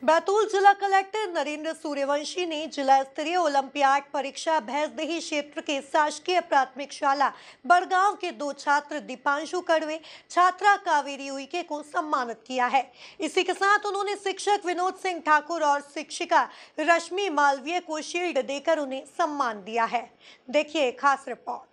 बैतूल जिला कलेक्टर नरेंद्र सूर्यवंशी ने जिला स्तरीय ओलंपियाड परीक्षा भैंसदेही क्षेत्र के शासकीय प्राथमिक शाला बड़गांव के 2 छात्र दीपांशु कड़वे, छात्रा कावेरी उइके को सम्मानित किया है। इसी के साथ उन्होंने शिक्षक विनोद सिंह ठाकुर और शिक्षिका रश्मि मालवीय को शील्ड देकर उन्हें सम्मान दिया है। देखिए खास रिपोर्ट।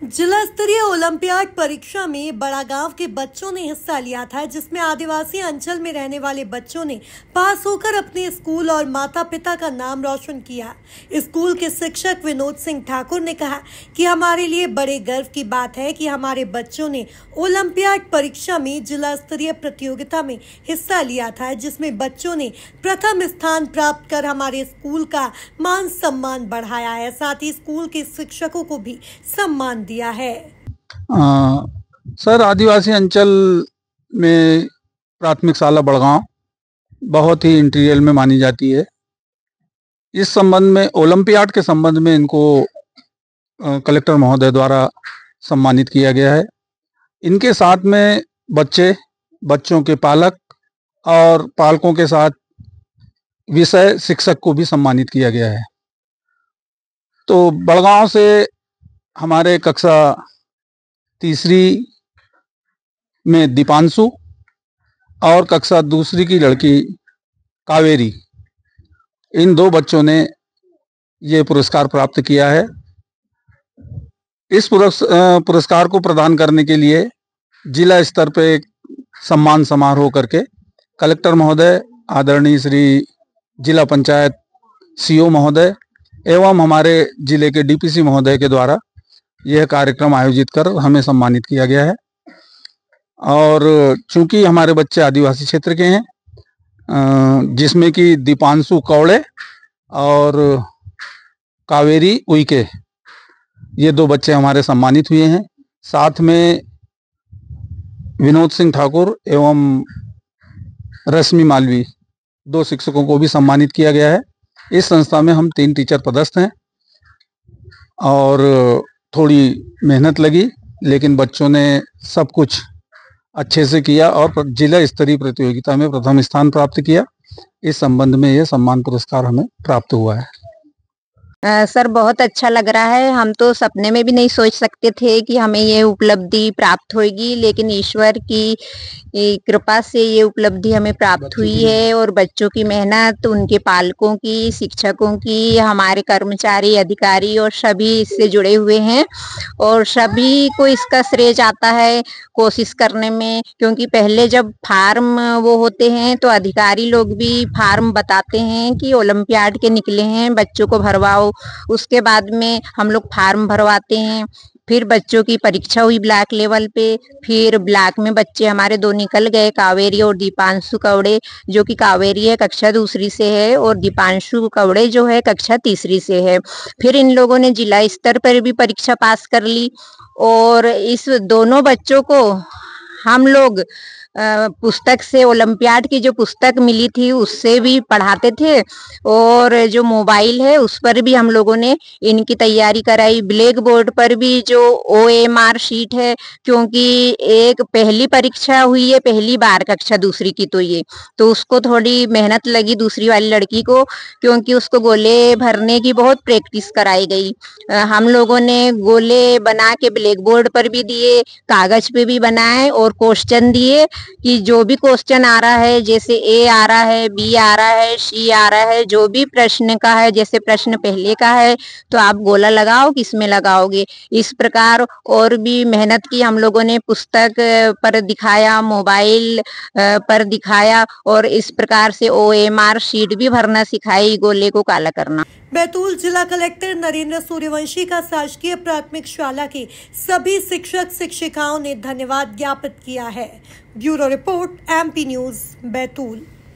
जिला स्तरीय ओलंपियाड परीक्षा में बड़ागांव के बच्चों ने हिस्सा लिया था, जिसमें आदिवासी अंचल में रहने वाले बच्चों ने पास होकर अपने स्कूल और माता पिता का नाम रोशन किया। स्कूल के शिक्षक विनोद सिंह ठाकुर ने कहा कि हमारे लिए बड़े गर्व की बात है कि हमारे बच्चों ने ओलंपियाड परीक्षा में जिला स्तरीय प्रतियोगिता में हिस्सा लिया था, जिसमें बच्चों ने प्रथम स्थान प्राप्त कर हमारे स्कूल का मान सम्मान बढ़ाया है। साथ ही स्कूल के शिक्षकों को भी सम्मान दिया है। सर, आदिवासी अंचल में प्राथमिक शाला बड़गांव बहुत ही इंटीरियर में मानी जाती है। इस संबंध में ओलंपियाड के संबंध में इनको कलेक्टर महोदय द्वारा सम्मानित किया गया है। इनके साथ में बच्चों के पालक और पालकों के साथ विषय शिक्षक को भी सम्मानित किया गया है। तो बड़गांव से हमारे कक्षा तीसरी में दीपांशु और कक्षा दूसरी की लड़की कावेरी, इन 2 बच्चों ने ये पुरस्कार प्राप्त किया है। इस पुरस्कार को प्रदान करने के लिए जिला स्तर पे सम्मान समारोह करके कलेक्टर महोदय, आदरणीय श्री जिला पंचायत सीओ महोदय एवं हमारे जिले के डीपीसी महोदय के द्वारा यह कार्यक्रम आयोजित कर हमें सम्मानित किया गया है। और चूंकि हमारे बच्चे आदिवासी क्षेत्र के हैं, जिसमें कि दीपांशु कौड़े और कावेरी उइके, ये 2 बच्चे हमारे सम्मानित हुए हैं। साथ में विनोद सिंह ठाकुर एवं रश्मि मालवी 2 शिक्षकों को भी सम्मानित किया गया है। इस संस्था में हम 3 टीचर पदस्थ हैं और थोड़ी मेहनत लगी, लेकिन बच्चों ने सब कुछ अच्छे से किया और जिला स्तरीय प्रतियोगिता में प्रथम स्थान प्राप्त किया। इस संबंध में यह सम्मान पुरस्कार हमें प्राप्त हुआ है। सर, बहुत अच्छा लग रहा है। हम तो सपने में भी नहीं सोच सकते थे कि हमें ये उपलब्धि प्राप्त होगी, लेकिन ईश्वर की कृपा से ये उपलब्धि हमें प्राप्त हुई है। और बच्चों की मेहनत, उनके पालकों की, शिक्षकों की, हमारे कर्मचारी, अधिकारी और सभी इससे जुड़े हुए हैं और सभी को इसका श्रेय जाता है कोशिश करने में। क्योंकि पहले जब फार्म वो होते हैं तो अधिकारी लोग भी फार्म बताते हैं कि ओलंपियाड के निकले हैं, बच्चों को भरवाओ। उसके बाद में हम लोग फार्म भरवाते हैं। फिर बच्चों की परीक्षा हुई ब्लॉक लेवल पे। फिर ब्लॉक में बच्चे हमारे 2 निकल गए, कावेरी और दीपांशु कौड़े, जो कि कावेरी है कक्षा दूसरी से है और दीपांशु कौड़े जो है कक्षा तीसरी से है। फिर इन लोगों ने जिला स्तर पर भी परीक्षा पास कर ली और इस दोनों बच्चों को हम लोग पुस्तक से, ओलंपियाड की जो पुस्तक मिली थी उससे भी पढ़ाते थे और जो मोबाइल है उस पर भी हम लोगों ने इनकी तैयारी कराई। ब्लैक बोर्ड पर भी जो OMR शीट है, क्योंकि एक पहली परीक्षा हुई है पहली बार कक्षा दूसरी की, तो उसको थोड़ी मेहनत लगी दूसरी वाली लड़की को, क्योंकि उसको गोले भरने की बहुत प्रैक्टिस कराई गई। हम लोगों ने गोले बना के ब्लैक बोर्ड पर भी दिए, कागज पे भी बनाए और क्वेश्चन दिए कि जो भी क्वेश्चन आ रहा है, जैसे A आ रहा है, B आ रहा है, C आ रहा है, जो भी प्रश्न का है, जैसे प्रश्न पहले का है तो आप गोला लगाओ, किसमें लगाओगे। इस प्रकार और भी मेहनत की हम लोगों ने, पुस्तक पर दिखाया, मोबाइल पर दिखाया और इस प्रकार से OMR शीट भी भरना सिखाई, गोले को काला करना। बैतूल जिला कलेक्टर नरेंद्र सूर्यवंशी का शासकीय प्राथमिक शाला के सभी शिक्षक शिक्षिकाओं ने धन्यवाद ज्ञापित किया है। Bureau report MP news Betul.